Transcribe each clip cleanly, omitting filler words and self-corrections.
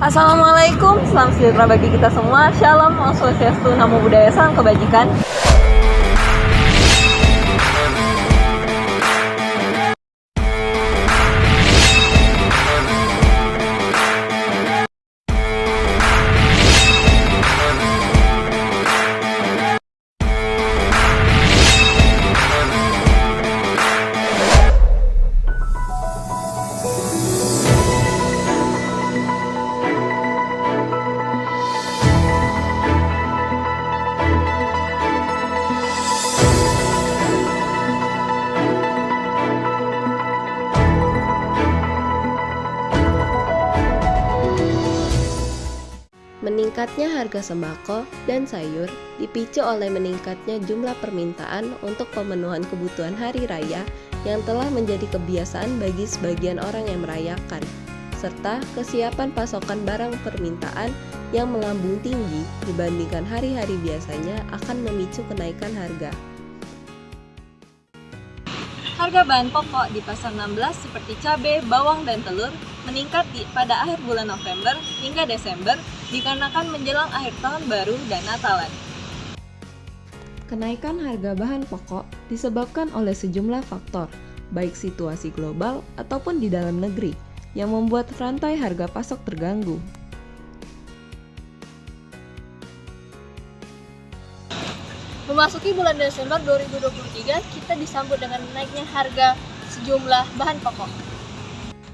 Assalamualaikum, salam sejahtera bagi kita semua. Shalom, Om Swastiastu, Namo Buddhaya, salam kebajikan. Meningkatnya harga sembako dan sayur dipicu oleh meningkatnya jumlah permintaan untuk pemenuhan kebutuhan hari raya yang telah menjadi kebiasaan bagi sebagian orang yang merayakan, serta kesiapan pasokan barang permintaan yang melambung tinggi dibandingkan hari-hari biasanya akan memicu kenaikan harga. Harga bahan pokok di pasar 16 seperti cabai, bawang, dan telur meningkat pada akhir bulan November hingga Desember dikarenakan menjelang akhir tahun baru dan Natalan. Kenaikan harga bahan pokok disebabkan oleh sejumlah faktor, baik situasi global ataupun di dalam negeri, yang membuat rantai harga pasok terganggu. Memasuki bulan Desember 2023, kita disambut dengan naiknya harga sejumlah bahan pokok.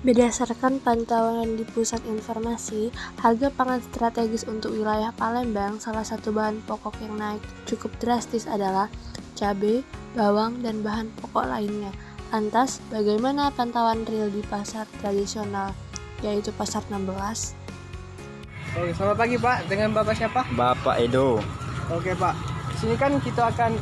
Berdasarkan pantauan di Pusat Informasi, harga pangan strategis untuk wilayah Palembang, salah satu bahan pokok yang naik cukup drastis adalah cabai, bawang, dan bahan pokok lainnya. Lantas, bagaimana pantauan real di pasar tradisional, yaitu pasar 16? Oke, selamat pagi Pak. Dengan Bapak siapa? Bapak Edo. Oke Pak. Sini kan kita akan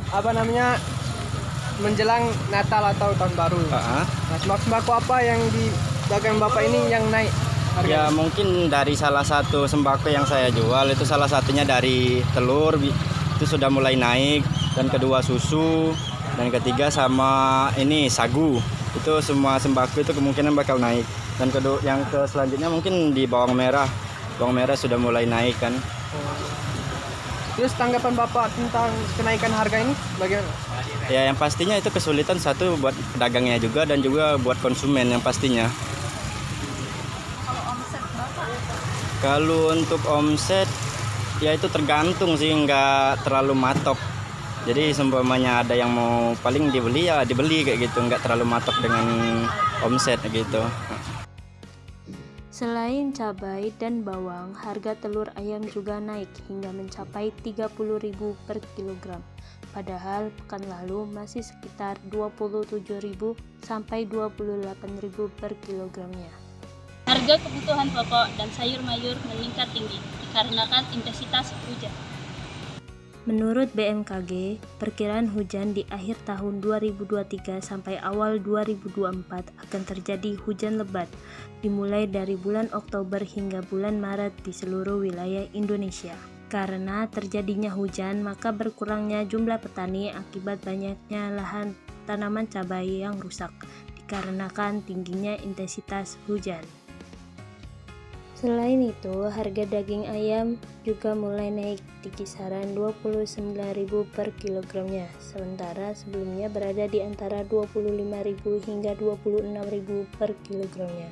menjelang Natal atau Tahun Baru. Nah, sembako apa yang di dagang Bapak ini yang naik harganya? Ya mungkin dari salah satu sembako yang saya jual itu salah satunya dari telur itu sudah mulai naik, dan kedua susu, dan ketiga sama ini sagu. Itu semua sembako itu kemungkinan bakal naik. Dan yang selanjutnya mungkin di bawang merah. Bawang merah sudah mulai naik kan. Terus tanggapan Bapak tentang kenaikan harga ini bagaimana? Ya yang pastinya itu kesulitan satu buat pedagangnya juga dan juga buat konsumen yang pastinya. Kalau omset Bapak? Kalau untuk omset ya itu tergantung sih, nggak terlalu matok. Jadi seumpamanya ada yang mau paling dibeli ya dibeli kayak gitu, nggak terlalu matok dengan omset gitu. Selain cabai dan bawang, harga telur ayam juga naik hingga mencapai 30.000 per kilogram. Padahal pekan lalu masih sekitar 27.000 sampai 28.000 per kilogramnya. Harga kebutuhan pokok dan sayur mayur meningkat tinggi dikarenakan intensitas hujan. Menurut BMKG, perkiraan hujan di akhir tahun 2023 sampai awal 2024 akan terjadi hujan lebat, dimulai dari bulan Oktober hingga bulan Maret di seluruh wilayah Indonesia. Karena terjadinya hujan, maka berkurangnya jumlah petani akibat banyaknya lahan tanaman cabai yang rusak, dikarenakan tingginya intensitas hujan. Selain itu, harga daging ayam juga mulai naik di kisaran 29.000 per kilogramnya, sementara sebelumnya berada di antara 25.000 hingga 26.000 per kilogramnya.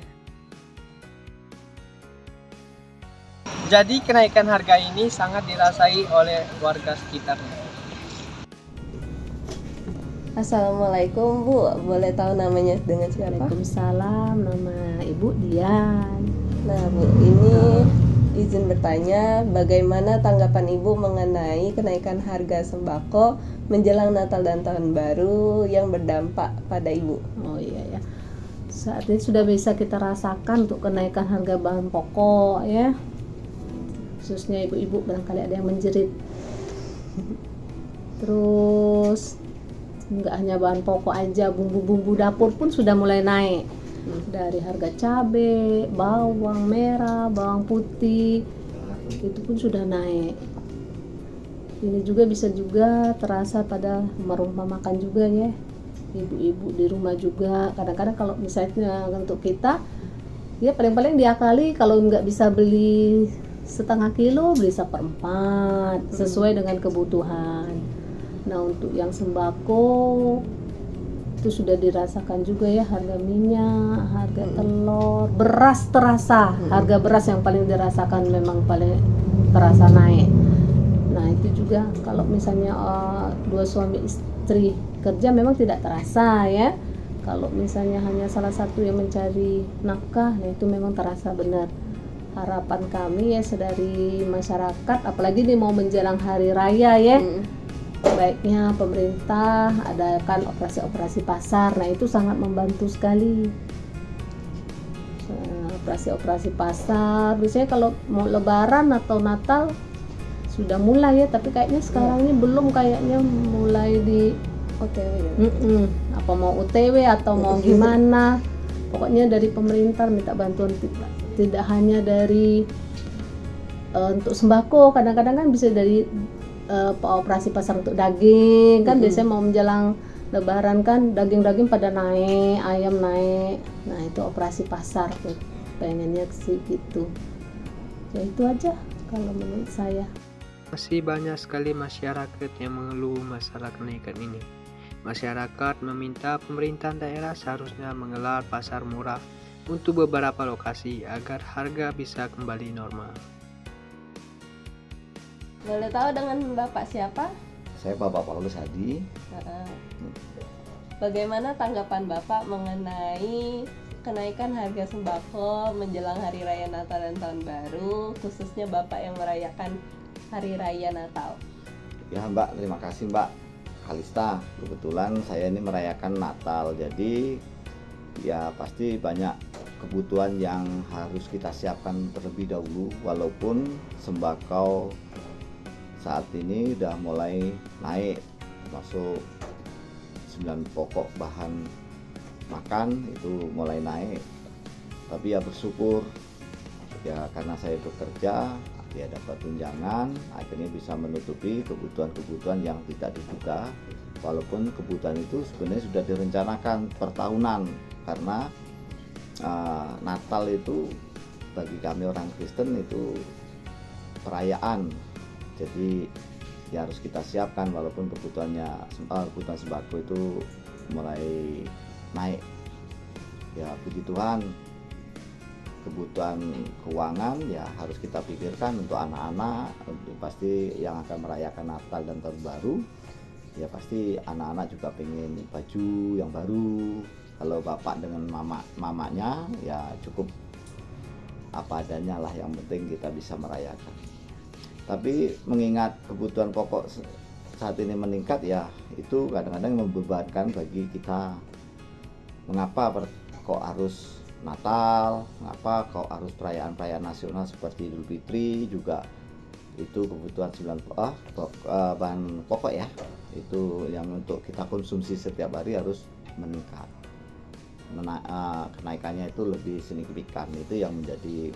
Jadi kenaikan harga ini sangat dirasai oleh warga sekitarnya. Assalamualaikum Bu, boleh tahu namanya dengan siapa? Waalaikumsalam, nama Ibu Dian. Nah Bu, ini izin bertanya, bagaimana tanggapan Ibu mengenai kenaikan harga sembako menjelang Natal dan Tahun Baru yang berdampak pada Ibu? Oh iya ya, saat ini sudah bisa kita rasakan untuk kenaikan harga bahan pokok ya, khususnya ibu-ibu barangkali ada yang menjerit. Terus nggak hanya bahan pokok aja, bumbu-bumbu dapur pun sudah mulai naik. Dari harga cabai, bawang merah, bawang putih itu pun sudah naik. Ini juga bisa juga terasa pada rumah makan juga ya, ibu-ibu di rumah juga. Kadang-kadang kalau misalnya untuk kita Ya paling-paling diakali, kalau nggak bisa beli setengah kilo, beli 1/4 sesuai dengan kebutuhan. Nah untuk yang sembako itu sudah dirasakan juga ya, harga minyak, harga telur, beras terasa, harga beras yang paling dirasakan, memang paling terasa naik. Nah itu juga kalau misalnya dua suami istri kerja memang tidak terasa ya. Kalau misalnya hanya salah satu yang mencari nafkah, nah itu memang terasa benar. Harapan kami ya dari masyarakat, apalagi ini mau menjelang hari raya ya, baiknya pemerintah adakan operasi-operasi pasar. Nah itu sangat membantu sekali. Operasi-operasi pasar biasanya kalau mau lebaran atau Natal sudah mulai ya, tapi kayaknya sekarang ini belum, kayaknya mulai di OTW ya? Apa mau OTW atau mau gimana, pokoknya dari pemerintah minta bantuan, tidak hanya dari untuk sembako, kadang-kadang kan bisa dari operasi pasar untuk daging kan, biasanya mau menjelang lebaran kan daging-daging pada naik, ayam naik. Nah itu operasi pasar tuh pengennya sih gitu ya. Itu aja kalau menurut saya. Masih banyak sekali masyarakat yang mengeluh masalah kenaikan ini. Masyarakat meminta pemerintah daerah seharusnya menggelar pasar murah untuk beberapa lokasi agar harga bisa kembali normal. Boleh tahu dengan Bapak siapa? Saya Bapak Paulus Hadi. Bagaimana tanggapan Bapak mengenai kenaikan harga sembako menjelang Hari Raya Natal dan Tahun Baru, khususnya Bapak yang merayakan Hari Raya Natal? Ya Mbak, terima kasih Mbak Kalista. Kebetulan saya ini merayakan Natal, jadi ya pasti banyak kebutuhan yang harus kita siapkan terlebih dahulu. Walaupun sembako saat ini udah mulai naik, termasuk 9 pokok bahan makan itu mulai naik, tapi ya bersyukur ya, karena saya bekerja ya dapat tunjangan, akhirnya bisa menutupi kebutuhan-kebutuhan yang tidak diduga, walaupun kebutuhan itu sebenarnya sudah direncanakan per tahunan, karena Natal itu bagi kami orang Kristen itu perayaan, jadi ya harus kita siapkan, walaupun kebutuhan sembako itu mulai naik. Ya puji Tuhan, kebutuhan keuangan ya harus kita pikirkan untuk anak-anak, untuk pasti yang akan merayakan Natal dan Tahun Baru. Ya pasti anak-anak juga pengen baju yang baru. Kalau bapak dengan mamanya ya cukup apa adanya lah, yang penting kita bisa merayakan. Tapi mengingat kebutuhan pokok saat ini meningkat ya, itu kadang-kadang membebankan bagi kita. Mengapa kok harus Natal, mengapa kok harus perayaan-perayaan nasional seperti Idul Fitri juga, itu kebutuhan bahan pokok ya, itu yang untuk kita konsumsi setiap hari harus meningkat. Kenaikannya itu lebih signifikan, itu yang menjadi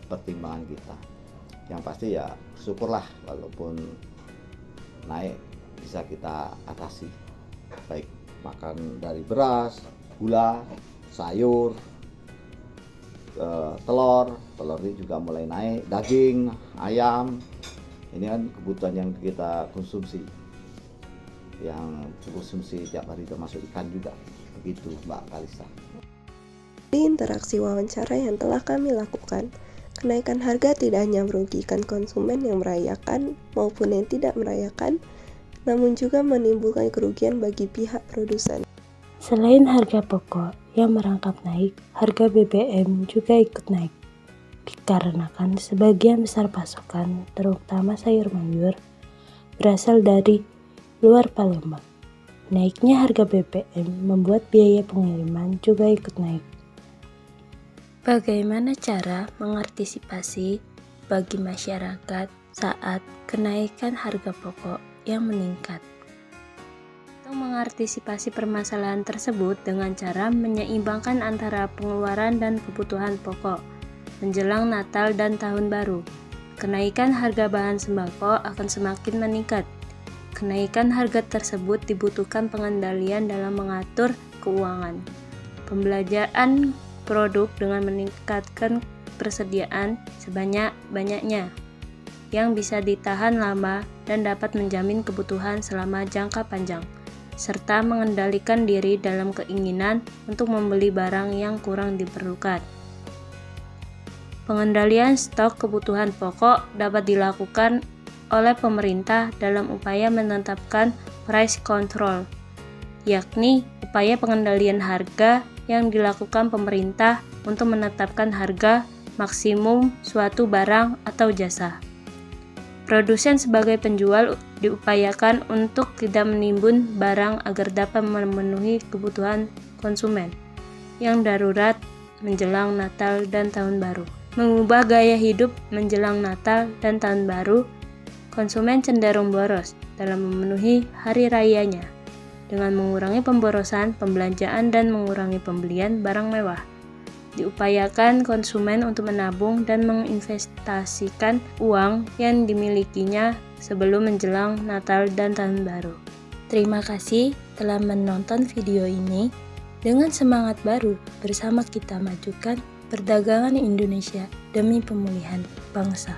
pertimbangan kita. Yang pasti ya syukurlah, walaupun naik bisa kita atasi, baik makan dari beras, gula, sayur, telur ini juga mulai naik, daging, ayam, ini kan kebutuhan yang kita konsumsi, yang konsumsi tiap hari, termasuk ikan juga. Begitu Mbak Kalista. Di interaksi wawancara yang telah kami lakukan, kenaikan harga tidak hanya merugikan konsumen yang merayakan maupun yang tidak merayakan, namun juga menimbulkan kerugian bagi pihak produsen. Selain harga pokok yang merangkap naik, harga BBM juga ikut naik. Dikarenakan sebagian besar pasokan, terutama sayur mayur, berasal dari luar Palembang. Naiknya harga BBM membuat biaya pengiriman juga ikut naik. Bagaimana cara mengantisipasi bagi masyarakat saat kenaikan harga pokok yang meningkat? Untuk mengantisipasi permasalahan tersebut dengan cara menyeimbangkan antara pengeluaran dan kebutuhan pokok menjelang Natal dan Tahun Baru. Kenaikan harga bahan sembako akan semakin meningkat. Kenaikan harga tersebut dibutuhkan pengendalian dalam mengatur keuangan. Pembelanjaan produk dengan meningkatkan persediaan sebanyak-banyaknya yang bisa ditahan lama dan dapat menjamin kebutuhan selama jangka panjang, serta mengendalikan diri dalam keinginan untuk membeli barang yang kurang diperlukan. Pengendalian stok kebutuhan pokok dapat dilakukan oleh pemerintah dalam upaya menetapkan price control, yakni upaya pengendalian harga yang dilakukan pemerintah untuk menetapkan harga maksimum suatu barang atau jasa. Produsen sebagai penjual diupayakan untuk tidak menimbun barang agar dapat memenuhi kebutuhan konsumen yang darurat menjelang Natal dan Tahun Baru. Mengubah gaya hidup menjelang Natal dan Tahun Baru, konsumen cenderung boros dalam memenuhi hari rayanya dengan mengurangi pemborosan, pembelanjaan, dan mengurangi pembelian barang mewah. Diupayakan konsumen untuk menabung dan menginvestasikan uang yang dimilikinya sebelum menjelang Natal dan Tahun Baru. Terima kasih telah menonton video ini. Dengan semangat baru, bersama kita majukan perdagangan Indonesia demi pemulihan bangsa.